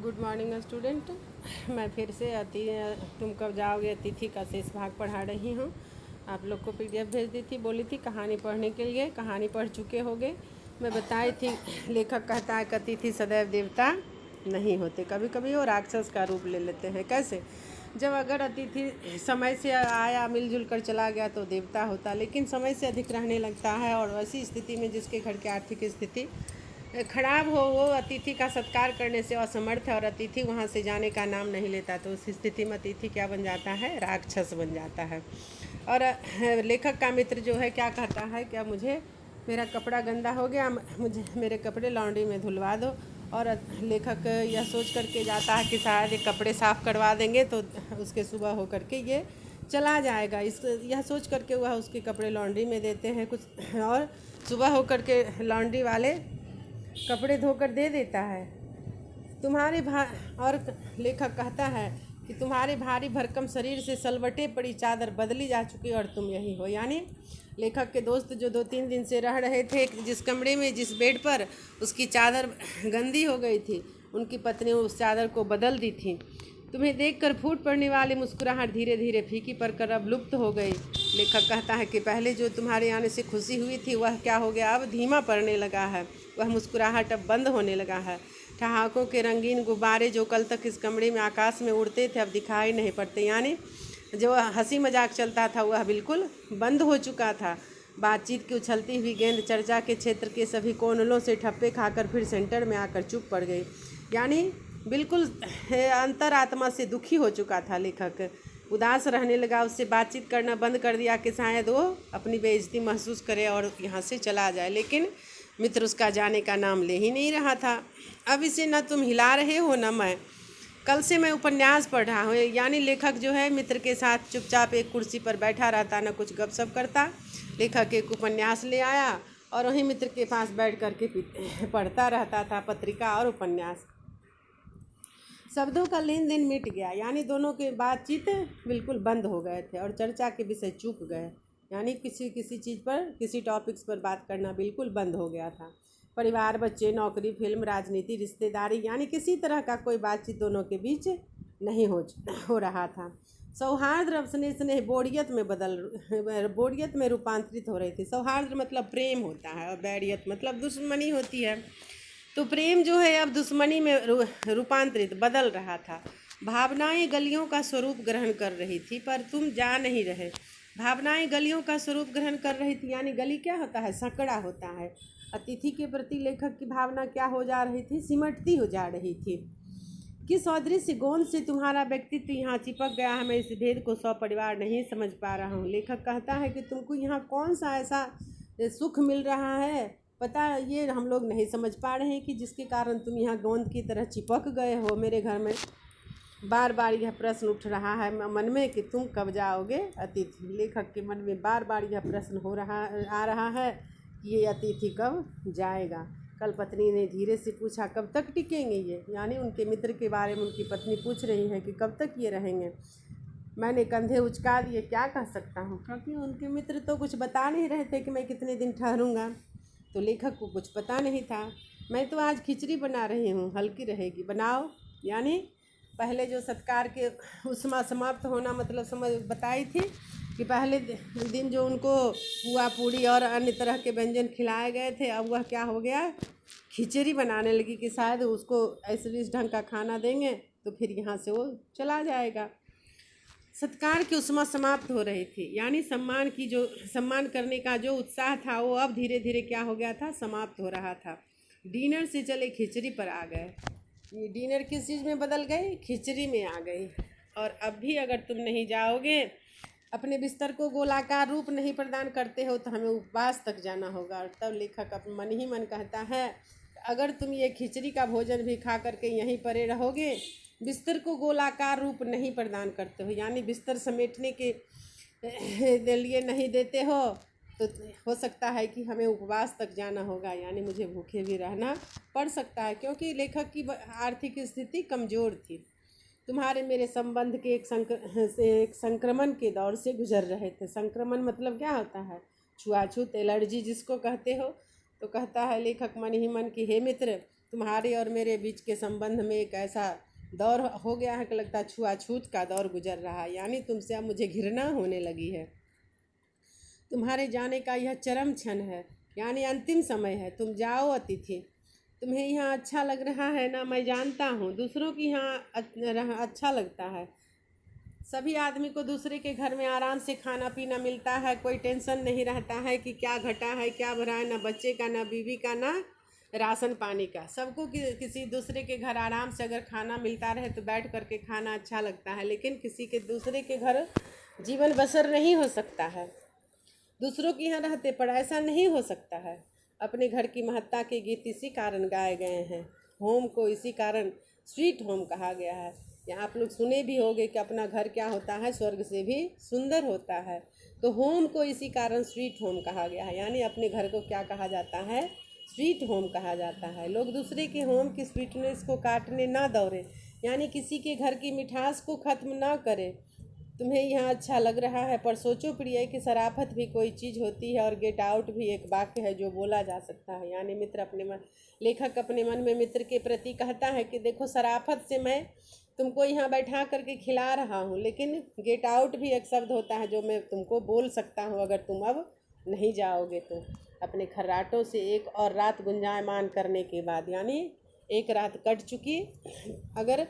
Good morning student. मैं फिर से तुम कब जाओगे अतिथि का शेष भाग पढ़ा रही हूँ। आप लोग को पीडीएफ भेज दी थी, बोली थी कहानी पढ़ने के लिए। कहानी पढ़ चुके होगे। मैं बताई थी लेखक कहता है कि अतिथि सदैव देवता नहीं होते, कभी कभी वो राक्षस का रूप ले लेते हैं। कैसे? जब अगर अतिथि समय से आया, मिलजुल कर चला गया तो देवता होता, लेकिन समय से अधिक रहने लगता है और ऐसी स्थिति में जिसके घर की आर्थिक स्थिति खराब हो, वो अतिथि का सत्कार करने से असमर्थ है और अतिथि वहाँ से जाने का नाम नहीं लेता, तो उस स्थिति में अतिथि क्या बन जाता है? राक्षस बन जाता है। और लेखक का मित्र जो है क्या कहता है, क्या मुझे मेरा कपड़ा गंदा हो गया, मुझे मेरे कपड़े लॉन्ड्री में धुलवा दो। और लेखक यह सोच करके जाता है कि शायद ये कपड़े साफ़ करवा देंगे तो उसके सुबह हो करके ये चला जाएगा। यह सोच करके वह उसके कपड़े लॉन्ड्री में देते हैं कुछ, और सुबह हो करके लॉन्ड्री वाले कपड़े धोकर दे देता है। और लेखक कहता है कि तुम्हारे भारी भरकम शरीर से सलवटे पड़ी चादर बदली जा चुकी और तुम यही हो। यानी लेखक के दोस्त जो 2-3 दिन से रह रहे थे जिस कमरे में, जिस बेड पर उसकी चादर गंदी हो गई थी, उनकी पत्नी उस चादर को बदल दी थी। तुम्हें देखकर फूट पड़ने वाली मुस्कुराहट धीरे धीरे फीकी पड़कर अब लुप्त हो गई। लेखक कहता है कि पहले जो तुम्हारे आने से खुशी हुई थी वह क्या हो गया? अब धीमा पड़ने लगा है। वह मुस्कुराहट अब बंद होने लगा है। ठहाकों के रंगीन गुब्बारे जो कल तक इस कमरे में आकाश में उड़ते थे अब दिखाई नहीं पड़ते। यानी जो हंसी मजाक चलता था वह बिल्कुल बंद हो चुका था। बातचीत की उछलती हुई गेंद चर्चा के क्षेत्र के सभी कोनलों से ठप्पे खाकर फिर सेंटर में आकर चुप पड़ गई। यानी बिल्कुल अंतरात्मा से दुखी हो चुका था लेखक। उदास रहने लगा, उससे बातचीत करना बंद कर दिया कि शायद वो अपनी बेइज्जती महसूस करे और यहाँ से चला जाए। लेकिन मित्र उसका जाने का नाम ले ही नहीं रहा था। अब इसे न तुम हिला रहे हो न मैं। कल से मैं उपन्यास पढ़ रहा हूँ। यानी लेखक जो है मित्र के साथ चुपचाप एक कुर्सी पर बैठा रहता, न कुछ गपशप करता। लेखक एक उपन्यास ले आया और वहीं मित्र के पास बैठ कर के पढ़ता रहता था, पत्रिका और उपन्यास। शब्दों का लेन देन मिट गया, यानी दोनों के बातचीत बिल्कुल बंद हो गए थे और चर्चा के विषय चूक गए। यानी किसी चीज़ पर, किसी टॉपिक्स पर बात करना बिल्कुल बंद हो गया था। परिवार, बच्चे, नौकरी, फिल्म, राजनीति, रिश्तेदारी, यानी किसी तरह का कोई बातचीत दोनों के बीच नहीं हो रहा था। सौहार्द स्नेह बोरियत में रूपांतरित हो रही थी। सौहार्द मतलब प्रेम होता है और बैरियत मतलब दुश्मनी होती है। तो प्रेम जो है अब दुश्मनी में रूपांतरित बदल रहा था। भावनाएं गलियों का स्वरूप ग्रहण कर रही थी, पर तुम जा नहीं रहे। भावनाएं गलियों का स्वरूप ग्रहण कर रही थी, यानी गली क्या होता है? संकड़ा होता है। अतिथि के प्रति लेखक की भावना क्या हो जा रही थी? सिमटती हो जा रही थी। किस अदृश्य गोंद से तुम्हारा व्यक्तित्व यहाँ चिपक गया है, मैं इस भेद को सपरिवार नहीं समझ पा रहा हूँ। लेखक कहता है कि तुमको यहाँ कौन सा ऐसा सुख मिल रहा है, पता ये हम लोग नहीं समझ पा रहे हैं कि जिसके कारण तुम यहाँ गोंद की तरह चिपक गए हो मेरे घर में। बार बार यह प्रश्न उठ रहा है मन में कि तुम कब जाओगे अतिथि। लेखक के मन में बार बार यह प्रश्न आ रहा है कि ये अतिथि कब जाएगा। कल पत्नी ने धीरे से पूछा, कब तक टिकेंगे ये? यानी उनके मित्र के बारे में उनकी पत्नी पूछ रही है कि कब तक ये रहेंगे। मैंने कंधे उचका दिए, क्या कह सकता हूँ, क्योंकि उनके मित्र तो कुछ बता नहीं रहे थे कि मैं कितने दिन ठहरूँगा। तो लेखक को कुछ पता नहीं था। मैं तो आज खिचड़ी बना रही हूँ, हल्की रहेगी, बनाओ। यानी पहले जो सत्कार के उसमें समाप्त होना मतलब समझ बताई थी कि पहले दिन जो उनको पुआ पूड़ी और अन्य तरह के व्यंजन खिलाए गए थे, अब वह क्या हो गया? खिचड़ी बनाने लगी कि शायद उसको ऐसे इस ढंग का खाना देंगे तो फिर यहाँ से वो चला जाएगा। सत्कार की उष्मा समाप्त हो रही थी, यानी सम्मान करने का जो उत्साह था वो अब धीरे धीरे क्या हो गया था? समाप्त हो रहा था। डिनर से चले खिचड़ी पर आ गए। ये डिनर किस चीज़ में बदल गई? खिचड़ी में आ गई। और अब भी अगर तुम नहीं जाओगे, अपने बिस्तर को गोलाकार रूप नहीं प्रदान करते हो, तो हमें उपवास तक जाना होगा। और तब लेखक अपने मन ही मन कहता है, अगर तुम ये खिचड़ी का भोजन भी खा करके यहीं पड़े रहोगे, बिस्तर को गोलाकार रूप नहीं प्रदान करते हो, यानी बिस्तर समेटने के लिए नहीं देते हो, तो हो सकता है कि हमें उपवास तक जाना होगा, यानी मुझे भूखे भी रहना पड़ सकता है। क्योंकि लेखक की आर्थिक स्थिति कमज़ोर थी। तुम्हारे मेरे संबंध के एक संक्रमण के दौर से गुजर रहे थे। संक्रमण मतलब क्या होता है? छुआछूत, एलर्जी जिसको कहते हो। तो कहता है लेखक मन ही मन कि हे मित्र, तुम्हारे और मेरे बीच के संबंध में एक ऐसा दौर हो गया है कि लगता है छुआछूत का दौर गुजर रहा है, यानी तुमसे अब मुझे घृणा होने लगी है। तुम्हारे जाने का यह चरम क्षण है, यानी अंतिम समय है। तुम जाओ अतिथि। तुम्हें यहाँ अच्छा लग रहा है ना, मैं जानता हूँ। दूसरों की यहाँ अच्छा लगता है। सभी आदमी को दूसरे के घर में आराम से खाना पीना मिलता है, कोई टेंशन नहीं रहता है कि क्या घटा है क्या भरा है, ना बच्चे का ना बीवी का ना राशन पानी का। सबको किसी दूसरे के घर आराम से अगर खाना मिलता रहे तो बैठ करके खाना अच्छा लगता है, लेकिन किसी के दूसरे के घर जीवन बसर नहीं हो सकता है। दूसरों के यहाँ रहते पर ऐसा नहीं हो सकता है। अपने घर की महत्ता के गीत इसी कारण गाए गए हैं। होम को इसी कारण स्वीट होम कहा गया है। यहाँ आप लोग सुने भी होंगे कि अपना घर क्या होता है, स्वर्ग से भी सुंदर होता है। तो होम को इसी कारण स्वीट होम कहा गया है, यानी अपने घर को क्या कहा जाता है, स्वीट होम कहा जाता है। लोग दूसरे के होम की स्वीटनेस को काटने ना दौड़े, यानी किसी के घर की मिठास को ख़त्म ना करें। तुम्हें यहाँ अच्छा लग रहा है, पर सोचो प्रिय कि शराफत भी कोई चीज़ होती है और गेट आउट भी एक वाक्य है जो बोला जा सकता है। यानी लेखक अपने मन में मित्र के प्रति कहता है कि देखो, शराफत से मैं तुमको यहाँ बैठा करके खिला रहा हूँ, लेकिन गेट आउट भी एक शब्द होता है जो मैं तुमको बोल सकता हूँ अगर तुम अब नहीं जाओगे तो। अपने खर्राटों से एक और रात गुंजायमान करने के बाद, यानी एक रात कट चुकी, अगर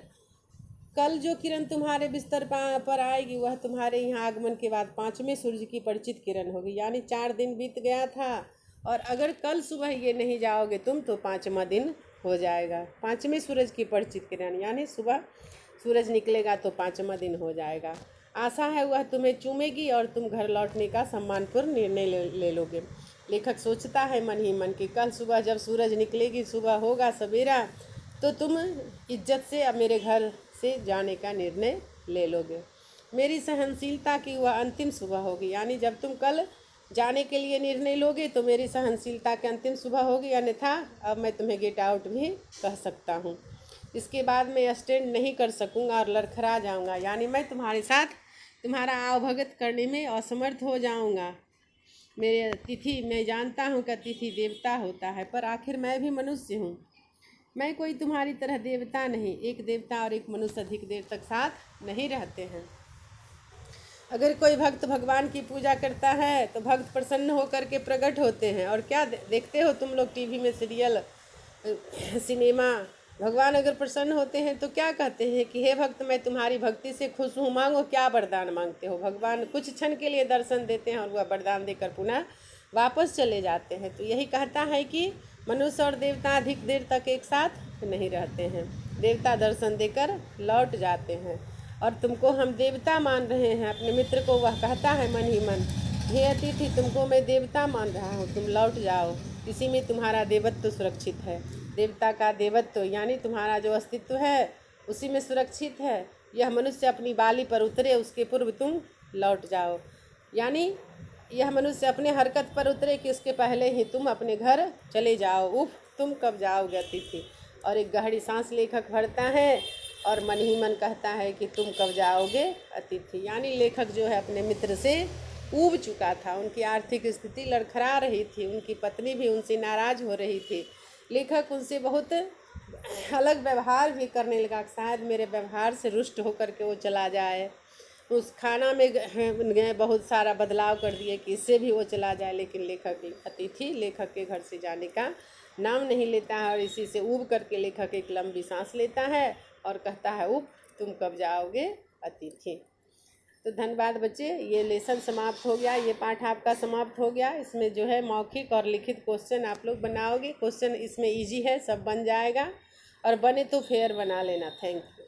कल जो किरण तुम्हारे बिस्तर पर आएगी वह तुम्हारे यहाँ आगमन के बाद 5वें सूरज की परिचित किरण होगी। यानी 4 दिन बीत गया था और अगर कल सुबह ये नहीं जाओगे तुम तो 5वां दिन हो जाएगा। 5वें सूरज की परिचित किरण, यानी सुबह सूरज निकलेगा तो 5वां दिन हो जाएगा। आशा है वह तुम्हें चूमेगी और तुम घर लौटने का सम्मानपूर्ण निर्णय ले लोगे। लेखक सोचता है मन ही मन कि कल सुबह जब सूरज निकलेगी, सुबह होगा सवेरा, तो तुम इज्जत से अब मेरे घर से जाने का निर्णय ले लोगे। मेरी सहनशीलता की वह अंतिम सुबह होगी, यानी जब तुम कल जाने के लिए निर्णय लोगे तो मेरी सहनशीलता की अंतिम सुबह होगी, अन्यथा अब मैं तुम्हें गेट आउट भी कह सकता हूँ। इसके बाद मैं स्टैंड नहीं कर सकूँगा और लड़खड़ा जाऊँगा, यानी मैं तुम्हारे साथ तुम्हारा आवभगत करने में असमर्थ हो जाऊँगा। मेरे अतिथि, मैं जानता हूँ कि अतिथि देवता होता है, पर आखिर मैं भी मनुष्य हूँ। मैं कोई तुम्हारी तरह देवता नहीं। एक देवता और एक मनुष्य अधिक देर तक साथ नहीं रहते हैं। अगर कोई भक्त भगवान की पूजा करता है तो भक्त प्रसन्न होकर के प्रकट होते हैं। और क्या देखते हो तुम लोग टीवी में सीरियल, सिनेमा, भगवान अगर प्रसन्न होते हैं तो क्या कहते हैं कि हे भक्त, मैं तुम्हारी भक्ति से खुश हूँ, मांगो क्या वरदान मांगते हो। भगवान कुछ क्षण के लिए दर्शन देते हैं और वह वरदान देकर पुनः वापस चले जाते हैं। तो यही कहता है कि मनुष्य और देवता अधिक देर तक एक साथ नहीं रहते हैं। देवता दर्शन देकर लौट जाते हैं और तुमको हम देवता मान रहे हैं। अपने मित्र को वह कहता है मन ही मन, हे अतिथि, तुमको मैं देवता मान रहा हूँ, तुम लौट जाओ। इसी में तुम्हारा देवत्व सुरक्षित है। देवता का देवत्व यानी तुम्हारा जो अस्तित्व है उसी में सुरक्षित है। यह मनुष्य अपनी बाली पर उतरे उसके पूर्व तुम लौट जाओ, यानी यह मनुष्य अपने हरकत पर उतरे कि उसके पहले ही तुम अपने घर चले जाओ। उफ, तुम कब जाओगे अतिथि। और एक गहरी सांस लेखक भरता है और मन ही मन कहता है कि तुम कब जाओगे अतिथि। यानी लेखक जो है अपने मित्र से ऊब चुका था। उनकी आर्थिक स्थिति लड़खड़ा रही थी, उनकी पत्नी भी उनसे नाराज़ हो रही थी। लेखक उनसे बहुत अलग व्यवहार भी करने लगा, शायद मेरे व्यवहार से रुष्ट होकर के वो चला जाए। उस खाना में बहुत सारा बदलाव कर दिए कि इससे भी वो चला जाए, लेकिन अतिथि लेखक के घर से जाने का नाम नहीं लेता है। और इसी से ऊब करके लेखक एक लंबी सांस लेता है और कहता है, उफ, तुम कब जाओगे अतिथि। तो धन्यवाद बच्चे, ये लेसन समाप्त हो गया, ये पाठ आपका समाप्त हो गया। इसमें जो है मौखिक और लिखित क्वेश्चन आप लोग बनाओगे। क्वेश्चन इसमें इजी है, सब बन जाएगा, और बने तो फेयर बना लेना। Thank you.